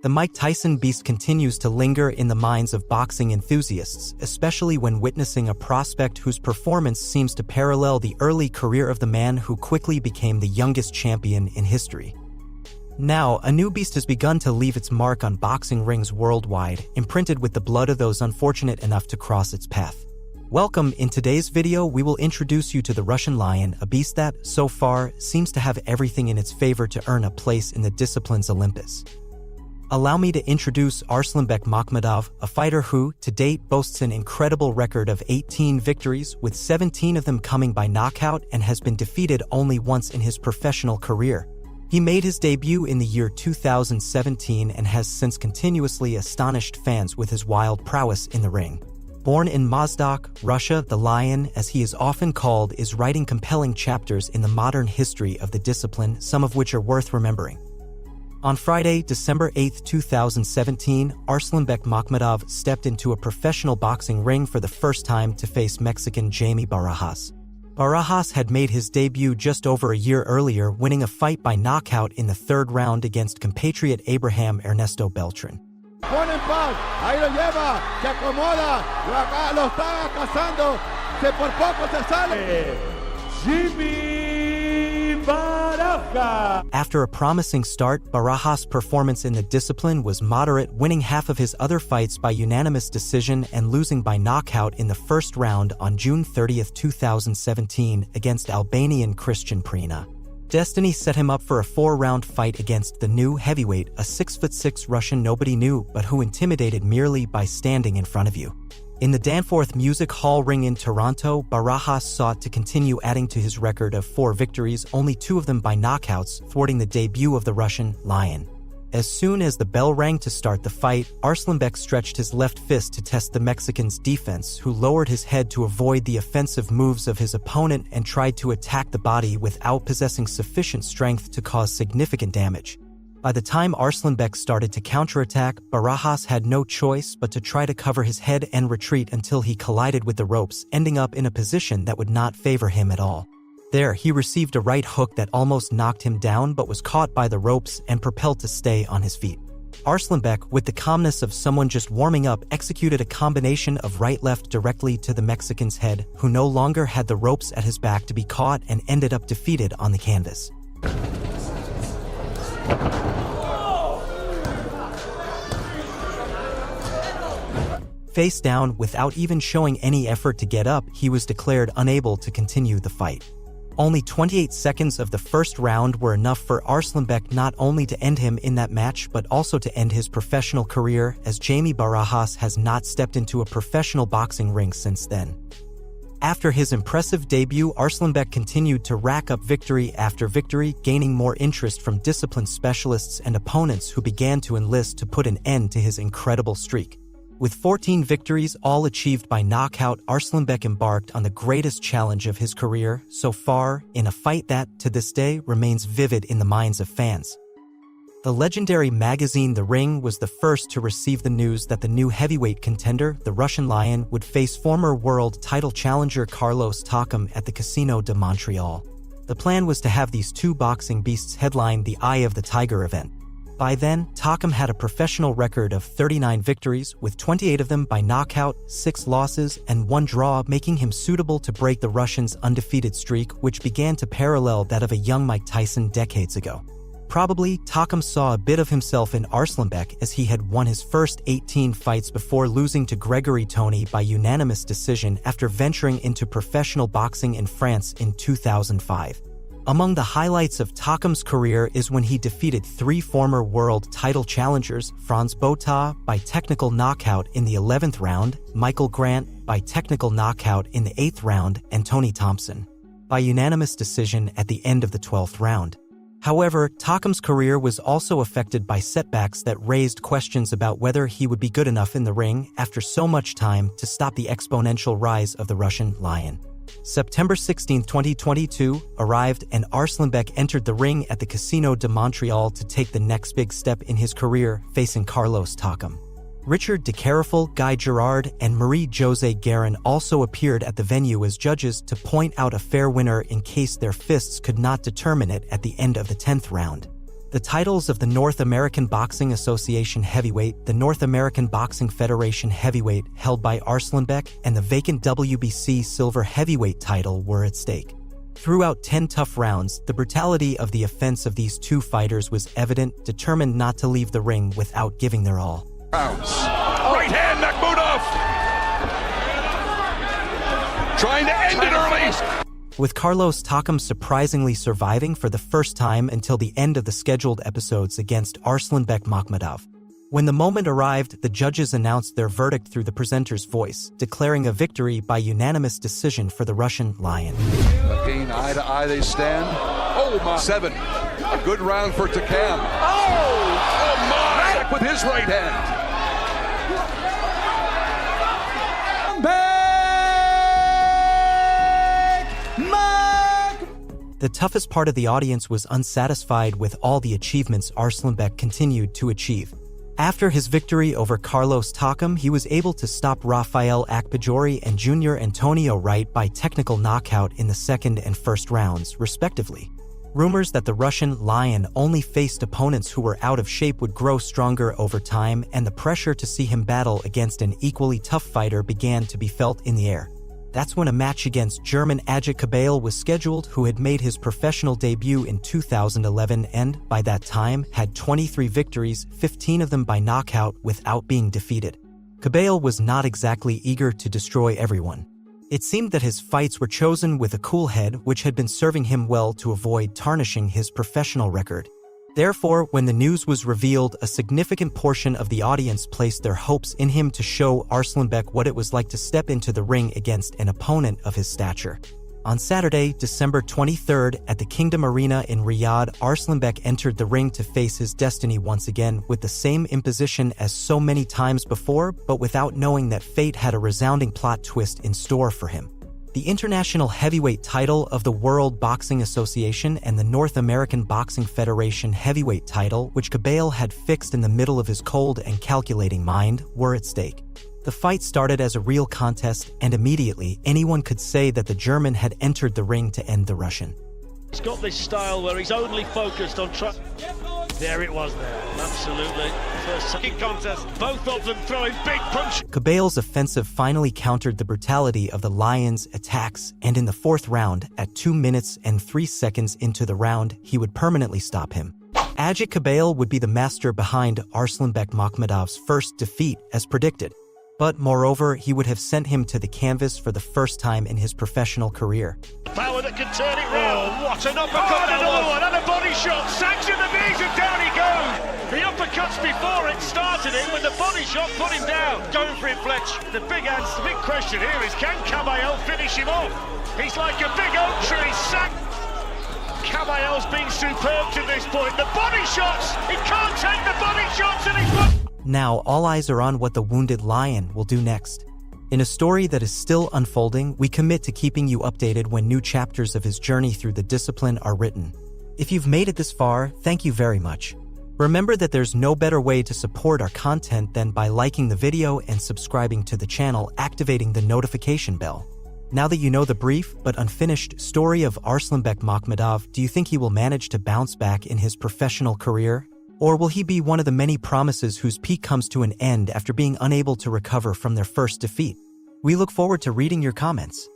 The Mike Tyson beast continues to linger in the minds of boxing enthusiasts, especially when witnessing a prospect whose performance seems to parallel the early career of the man who quickly became the youngest champion in history. Now, a new beast has begun to leave its mark on boxing rings worldwide, imprinted with the blood of those unfortunate enough to cross its path. Welcome. In today's video, we will introduce you to the Russian Lion, a beast that, so far, seems to have everything in its favor to earn a place in the discipline's Olympus. Allow me to introduce Arslanbek Makhmudov, a fighter who, to date, boasts an incredible record of 18 victories, with 17 of them coming by knockout, and has been defeated only once in his professional career. He made his debut in the year 2017 and has since continuously astonished fans with his wild prowess in the ring. Born in Mozdok, Russia, the Lion, as he is often called, is writing compelling chapters in the modern history of the discipline, some of which are worth remembering. On Friday, December 8, 2017, Arslanbek Makhmudov stepped into a professional boxing ring for the first time to face Mexican Jaime Barajas. Barajas had made his debut just over a year earlier, winning a fight by knockout in the third round against compatriot Abraham Ernesto Beltran. Pone en paz, ahí lo lleva, se acomoda, lo está cazando, que por poco se sale. Jimmy Barajas. After a promising start, Barajas' performance in the discipline was moderate, winning half of his other fights by unanimous decision and losing by knockout in the first round on June 30, 2017 against Albanian Christian Prina. Destiny set him up for a 4-round fight against the new heavyweight, a 6'6" Russian nobody knew but who intimidated merely by standing in front of you. In the Danforth Music Hall ring in Toronto, Barajas sought to continue adding to his record of 4 victories, only 2 of them by knockouts, thwarting the debut of the Russian Lion. As soon as the bell rang to start the fight, Arslanbek stretched his left fist to test the Mexican's defense, who lowered his head to avoid the offensive moves of his opponent and tried to attack the body without possessing sufficient strength to cause significant damage. By the time Arslanbek started to counterattack, Barajas had no choice but to try to cover his head and retreat until he collided with the ropes, ending up in a position that would not favor him at all. There, he received a right hook that almost knocked him down but was caught by the ropes and propelled to stay on his feet. Arslanbek, with the calmness of someone just warming up, executed a combination of right-left directly to the Mexican's head, who no longer had the ropes at his back to be caught and ended up defeated on the canvas. Face down, without even showing any effort to get up, he was declared unable to continue the fight. Only 28 seconds of the first round were enough for Arslanbek not only to end him in that match but also to end his professional career, as Jaime Barajas has not stepped into a professional boxing ring since then. After his impressive debut, Arslanbek continued to rack up victory after victory, gaining more interest from discipline specialists and opponents who began to enlist to put an end to his incredible streak. With 14 victories, all achieved by knockout, Arslanbek embarked on the greatest challenge of his career so far, in a fight that, to this day, remains vivid in the minds of fans. The legendary magazine The Ring was the first to receive the news that the new heavyweight contender, the Russian Lion, would face former world title challenger Carlos Takam at the Casino de Montreal. The plan was to have these two boxing beasts headline the Eye of the Tiger event. By then, Takam had a professional record of 39 victories, with 28 of them by knockout, 6 losses, and 1 draw, making him suitable to break the Russian's undefeated streak, which began to parallel that of a young Mike Tyson decades ago. Probably, Takam saw a bit of himself in Arslanbek, as he had won his first 18 fights before losing to Gregory Tony by unanimous decision after venturing into professional boxing in France in 2005. Among the highlights of Takam's career is when he defeated 3 former world title challengers, Franz Botha by technical knockout in the 11th round, Michael Grant by technical knockout in the 8th round, and Tony Thompson by unanimous decision at the end of the 12th round. However, Takam's career was also affected by setbacks that raised questions about whether he would be good enough in the ring after so much time to stop the exponential rise of the Russian Lion. September 16, 2022 arrived and Arslanbek entered the ring at the Casino de Montreal to take the next big step in his career, facing Carlos Takam. Richard de Careful, Guy Girard, and Marie-José Guérin also appeared at the venue as judges to point out a fair winner in case their fists could not determine it at the end of the 10th round. The titles of the North American Boxing Association Heavyweight, the North American Boxing Federation Heavyweight held by Arslanbek, and the vacant WBC Silver Heavyweight title were at stake. Throughout 10 tough rounds, the brutality of the offense of these two fighters was evident, determined not to leave the ring without giving their all. Right hand, Makhmudov! Trying to end it early! With Carlos Takam surprisingly surviving for the first time until the end of the scheduled episodes against Arslanbek Makhmudov. When the moment arrived, the judges announced their verdict through the presenter's voice, declaring a victory by unanimous decision for the Russian Lion. Again, eye to eye they stand. Oh my! 7. A good round for Takam. Oh my! Back with his right hand. The toughest part of the audience was unsatisfied with all the achievements Arslanbek continued to achieve. After his victory over Carlos Takam, he was able to stop Rafael Akpajori and Junior Antonio Wright by technical knockout in the second and first rounds, respectively. Rumors that the Russian Lion only faced opponents who were out of shape would grow stronger over time, and the pressure to see him battle against an equally tough fighter began to be felt in the air. That's when a match against German Ajit Kabayel was scheduled, who had made his professional debut in 2011 and, by that time, had 23 victories, 15 of them by knockout, without being defeated. Kabayel was not exactly eager to destroy everyone. It seemed that his fights were chosen with a cool head, which had been serving him well to avoid tarnishing his professional record. Therefore, when the news was revealed, a significant portion of the audience placed their hopes in him to show Arslanbek what it was like to step into the ring against an opponent of his stature. On Saturday, December 23rd, at the Kingdom Arena in Riyadh, Arslanbek entered the ring to face his destiny once again with the same imposition as so many times before, but without knowing that fate had a resounding plot twist in store for him. The international heavyweight title of the World Boxing Association and the North American Boxing Federation heavyweight title, which Kabayel had fixed in the middle of his cold and calculating mind, were at stake. The fight started as a real contest, and immediately anyone could say that the German had entered the ring to end the Russian. He's got this style where he's only focused on There it was there, absolutely. First contest, both of them throwing big punches. Kabayel's offensive finally countered the brutality of the Lions' attacks, and in the fourth round, at 2 minutes and 3 seconds into the round, he would permanently stop him. Ajit Kabayel would be the master behind Arslanbek Makhmudov's first defeat, as predicted. But moreover, he would have sent him to the canvas for the first time in his professional career. Power that can turn it round. What an uppercut! And another one, and a body shot. Sanction the knees, and down he goes. The uppercuts before it started him, when the body shot put him down. Going for it, Fletch. The big question here is, can Kabayel finish him off? He's like a big oak tree. Kabayel's been superb to this point. The body shots. He can't take the body shots, and he's. Now, all eyes are on what the wounded lion will do next. In a story that is still unfolding, we commit to keeping you updated when new chapters of his journey through the discipline are written. If you've made it this far, thank you very much. Remember that there's no better way to support our content than by liking the video and subscribing to the channel, activating the notification bell. Now that you know the brief but unfinished story of Arslanbek Makhmudov, do you think he will manage to bounce back in his professional career? Or will he be one of the many promises whose peak comes to an end after being unable to recover from their first defeat? We look forward to reading your comments.